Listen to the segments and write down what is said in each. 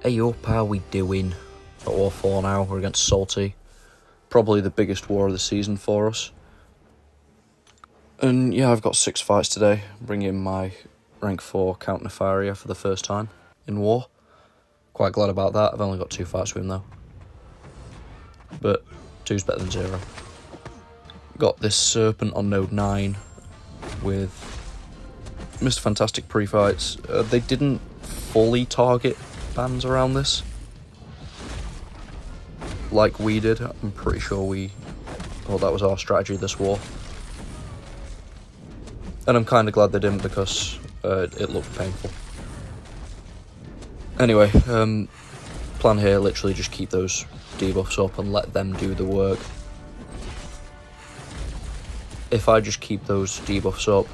Hey up, how we doing? At War 4 now, we're against Salty. Probably the biggest war of the season for us. And yeah, I've got 6 fights today, bringing my rank 4 Count Nefaria for the first time in War. Quite glad about that. I've only got 2 fights with him though. But 2's better than 0. Got this Serpent on node 9 with Mr. Fantastic pre-fights. They didn't fully target bans around this like we did. I'm pretty sure that was our strategy this war. And I'm kind of glad they didn't because it looked painful. Anyway, plan here, literally just keep those debuffs up and let them do the work. If I just keep those debuffs up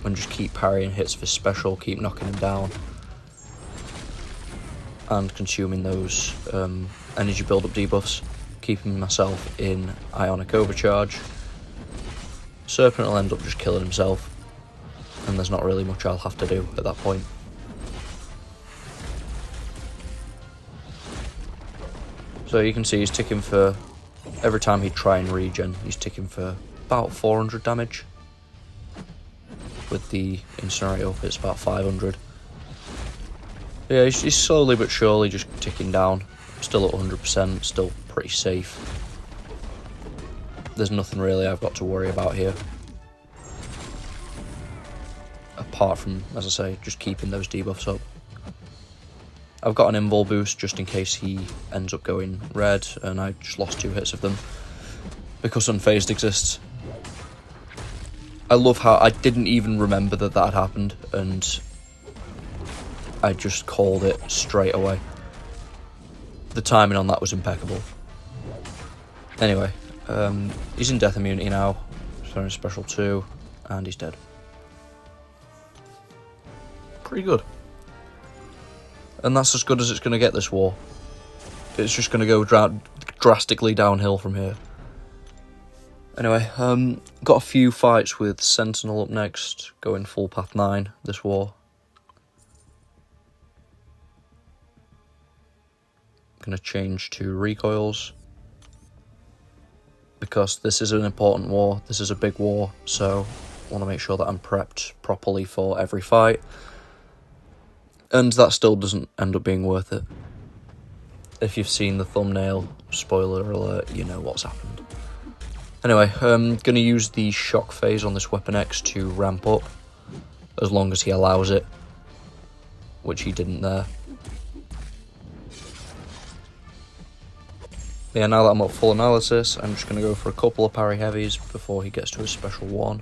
and just keep parrying hits for special, keep knocking him down, and consuming those energy build-up debuffs, keeping myself in Ionic Overcharge, Serpent will end up just killing himself, and there's not really much I'll have to do at that point. So you can see he's ticking for, every time he'd try and regen, he's ticking for about 400 damage. With the Incinerate up, it's about 500. Yeah, he's slowly but surely just ticking down. Still at 100%, still pretty safe. There's nothing really I've got to worry about here. Apart from, as I say, just keeping those debuffs up. I've got an invul boost just in case he ends up going red, and I just lost 2 hits of them. Because Unfazed exists. I love how I didn't even remember that had happened, and I just called it straight away. The timing on that was impeccable. Anyway, he's in death immunity now, throwing special 2, and he's dead. Pretty good. And that's as good as it's going to get this war. It's just going to go drastically downhill from here. Anyway, got a few fights with Sentinel up next, going full path 9 this war. Going to change to recoils because this is an important war, this is a big war, so I want to make sure that I'm prepped properly for every fight, and that still doesn't end up being worth it. If you've seen the thumbnail, spoiler alert, you know what's happened. Anyway, I'm going to use the shock phase on this Weapon X to ramp up, as long as he allows it, which he didn't there. Yeah, now that I'm at full analysis, I'm just going to go for a couple of parry heavies before he gets to his special 1.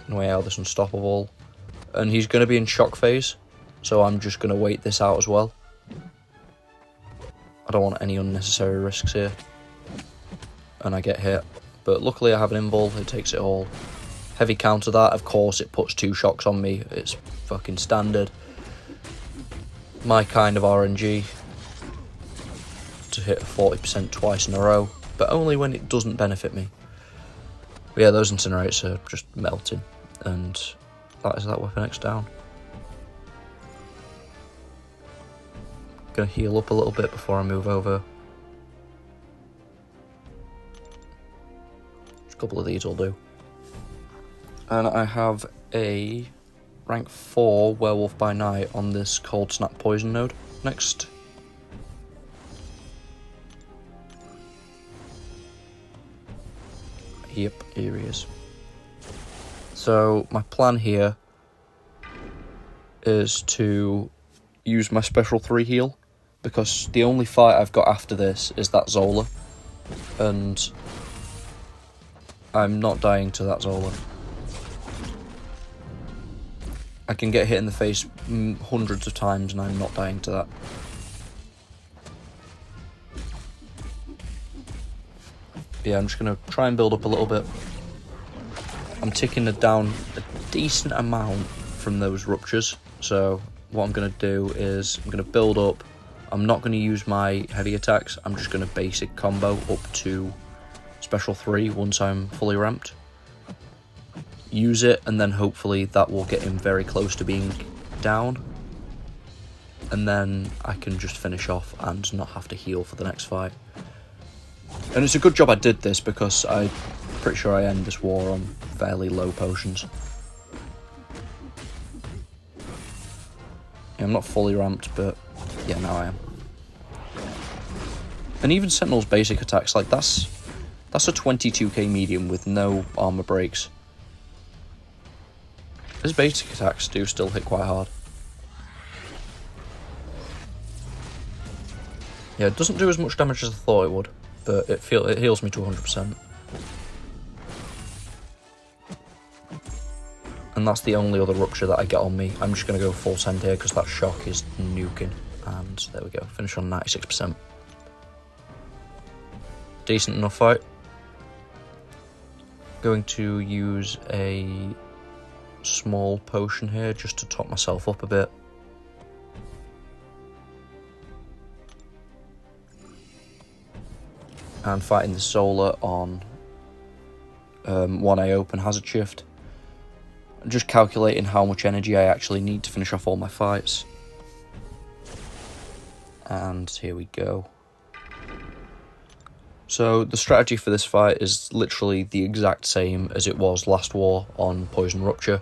Anyway, out this unstoppable. And he's going to be in shock phase, so I'm just going to wait this out as well. I don't want any unnecessary risks here. And I get hit. But luckily I have an invul, it takes it all. Heavy counter that, of course it puts 2 shocks on me, it's fucking standard. My kind of RNG. To hit 40% twice in a row, but only when it doesn't benefit me. But yeah, those Incinerates are just melting, and that is that Weapon X down. Gonna heal up a little bit before I move over. Just a couple of these will do. And I have a rank 4 Werewolf by Night on this Cold Snap Poison node next. Yep, here he is. So my plan here is to use my special 3 heal, because the only fight I've got after this is that Zora, and I'm not dying to that Zora. I can get hit in the face hundreds of times and I'm not dying to that. Yeah, I'm just going to try and build up a little bit. I'm ticking it down a decent amount from those ruptures. So what I'm going to do is I'm going to build up. I'm not going to use my heavy attacks. I'm just going to basic combo up to special 3 once I'm fully ramped. Use it, and then hopefully that will get him very close to being down. and then I can just finish off and not have to heal for the next fight. And it's a good job I did this, because I'm pretty sure I end this war on fairly low potions. Yeah, I'm not fully ramped, but yeah, now I am. And even Sentinel's basic attacks, like that's a 22k medium with no armor breaks. His basic attacks do still hit quite hard. Yeah, it doesn't do as much damage as I thought it would, but it heals me to 100%. And that's the only other rupture that I get on me. I'm just going to go full send here because that shock is nuking. And there we go, finish on 96%. Decent enough fight. Going to use a small potion here just to top myself up a bit. And fighting the Zola on 1A open hazard shift. Just calculating how much energy I actually need to finish off all my fights. And here we go. So the strategy for this fight is literally the exact same as it was last war on Poison Rupture.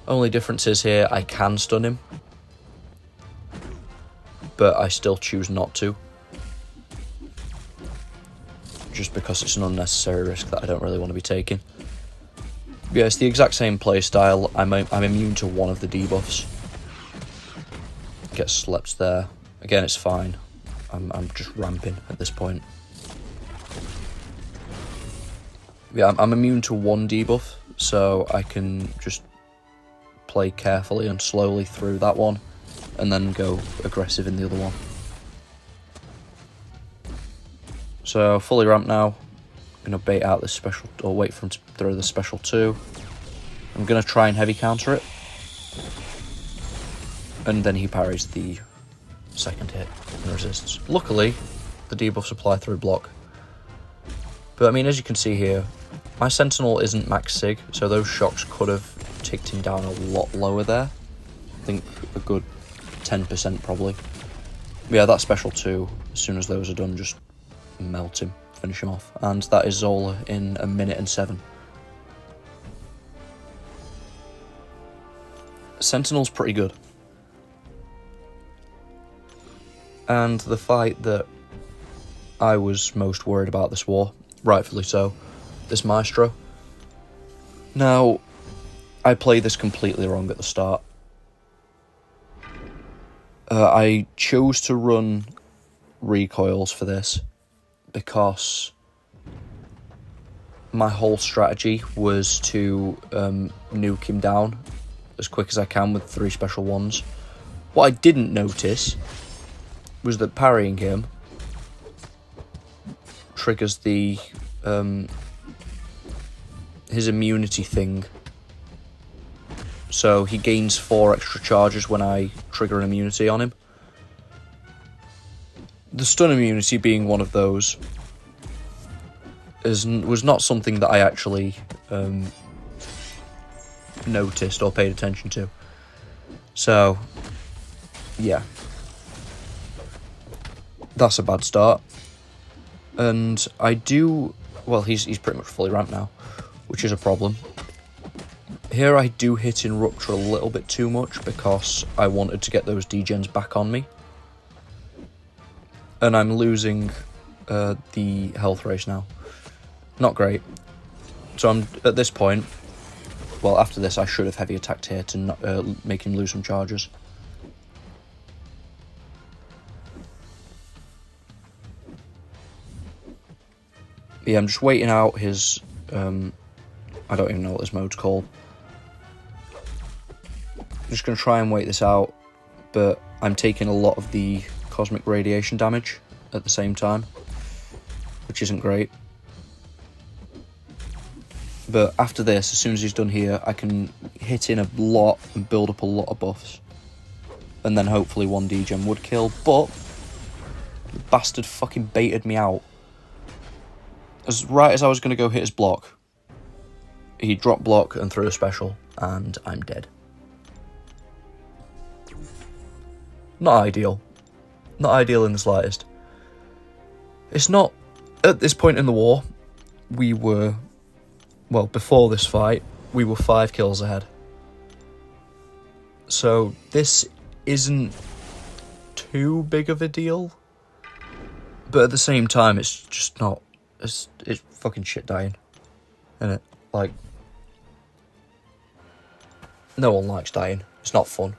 Only difference is here I can stun him, but I still choose not to. Just because it's an unnecessary risk that I don't really want to be taking. Yeah, it's the exact same playstyle. I'm immune to one of the debuffs. Get slept there. Again, it's fine. I'm just ramping at this point. Yeah, I'm immune to one debuff, so I can just play carefully and slowly through that one, and then go aggressive in the other one. So, fully ramped now. I'm going to bait out this special, or wait for him to throw the special 2. I'm going to try and heavy counter it. And then he parries the second hit and resists. Luckily, the debuffs apply through block. But I mean, as you can see here, my Sentinel isn't max sig, so those shocks could have ticked him down a lot lower there. I think a good 10% probably. But yeah, that special 2, as soon as those are done, just melt him, finish him off. And that is Zola in 1 minute and 7. Sentinel's pretty good. And the fight that I was most worried about this war, rightfully so, this Maestro. Now, I played this completely wrong at the start. I chose to run recoils for this because my whole strategy was to nuke him down as quick as I can with 3 special ones. What I didn't notice was that parrying him triggers the his immunity thing. So he gains 4 extra charges when I trigger an immunity on him. The stun immunity being one of those was not something that I actually noticed or paid attention to. So, yeah. That's a bad start. And I do... Well, he's pretty much fully ramped now, which is a problem. Here I do hit in Rupture a little bit too much because I wanted to get those degens back on me. And I'm losing the health race now. Not great. So I'm at this point... Well, after this I should have heavy attacked here to not, make him lose some charges. Yeah, I'm just waiting out his... I don't even know what this mode's called. I'm just going to try and wait this out, but I'm taking a lot of the cosmic radiation damage at the same time, which isn't great. But after this, as soon as he's done here, I can hit in a lot and build up a lot of buffs. And then hopefully 1 degen would kill, but the bastard fucking baited me out. Right as I was going to go hit his block, he dropped block and threw a special, and I'm dead. Not ideal. Not ideal in the slightest. It's not... At this point in the war, we were... Well, before this fight, we were 5 kills ahead. So, this isn't too big of a deal. But at the same time, it's just not... It's fucking shit dying. Isn't it? Like... No one likes dying. It's not fun.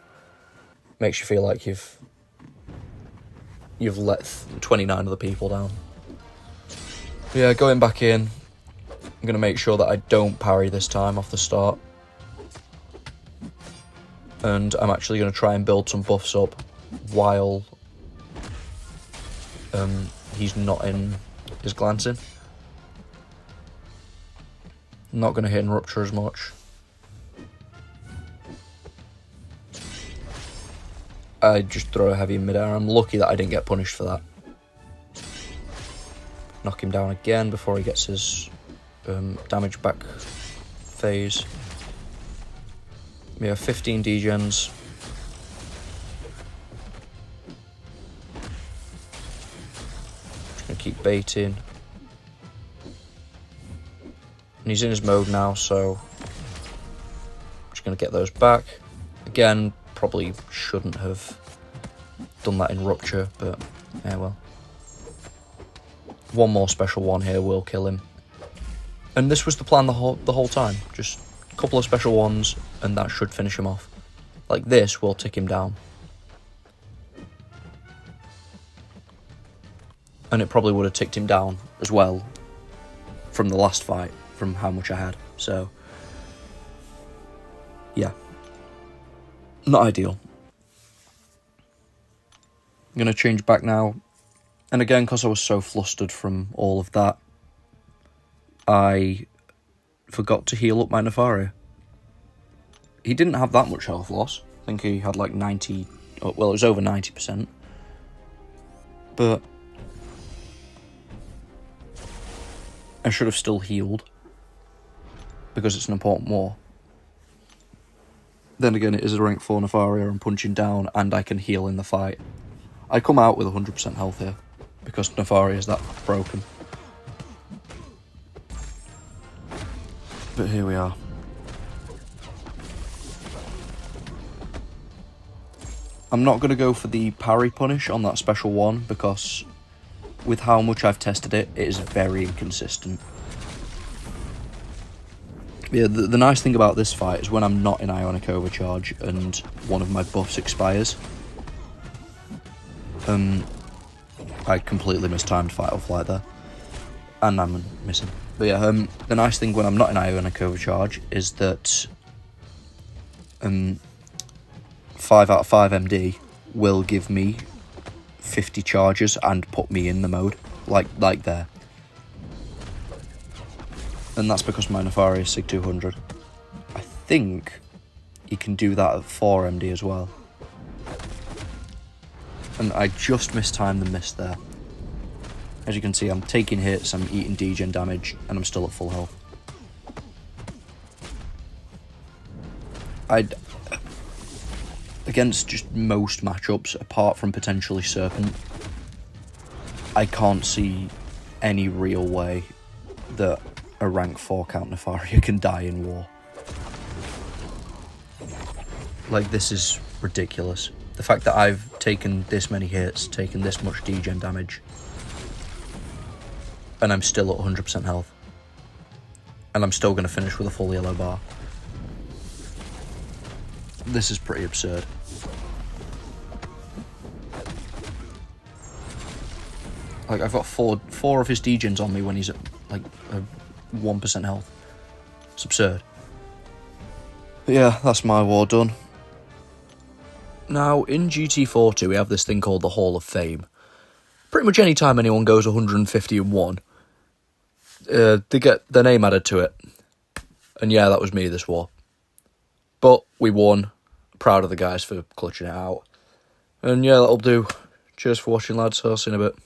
Makes you feel like you've let 29 other people down. But yeah, going back in, I'm going to make sure that I don't parry this time off the start. And I'm actually going to try and build some buffs up while he's not in his glancing. Not going to hit and rupture as much. I just throw a heavy in midair. I'm lucky that I didn't get punished for that. Knock him down again before he gets his damage back phase. We have 15 degens. Just gonna keep baiting. And he's in his mode now, so I'm just gonna get those back. Again, probably shouldn't have done that in rupture, but yeah, well. One more special one here will kill him. And this was the plan the whole time. Just a couple of special ones, and that should finish him off. Like this will tick him down. And it probably would have ticked him down as well from the last fight, from how much I had. So, yeah. Not ideal. I'm going to change back now. And again, because I was so flustered from all of that, I forgot to heal up my Nefaria. He didn't have that much health loss. I think he had like 90... Well, it was over 90%. But I should have still healed, because it's an important war. Then again, it is a rank 4 Nefaria, I'm punching down, and I can heal in the fight. I come out with 100% health here, because Nefaria is that broken. But here we are. I'm not going to go for the parry punish on that special one, because with how much I've tested it, it is very inconsistent. Yeah, the nice thing about this fight is when I'm not in Ionic Overcharge and one of my buffs expires, I completely mistimed Fight or Flight there, and I'm missing. But yeah, the nice thing when I'm not in Ionic Overcharge is that 5 out of 5 MD will give me 50 charges and put me in the mode, like there. And that's because my Nefaria is Sig 200. I think you can do that at 4 MD as well. And I just mistimed the miss there. As you can see, I'm taking hits, I'm eating degen damage, and I'm still at full health. Against just most matchups, apart from potentially Serpent, I can't see any real way that a rank 4 count Nefaria can die in war. Like, this is ridiculous. The fact that I've taken this many hits, taken this much degen damage, and I'm still at 100% health. And I'm still going to finish with a full yellow bar. This is pretty absurd. Like, I've got four of his degens on me when he's at, like, 1% health. It's absurd. But yeah, that's my war done. Now, in GT40, we have this thing called the Hall of Fame. Pretty much any time anyone goes 150-1, they get their name added to it. And yeah, that was me this war. But we won. Proud of the guys for clutching it out. And yeah, that'll do. Cheers for watching, lads. I'll see you in a bit.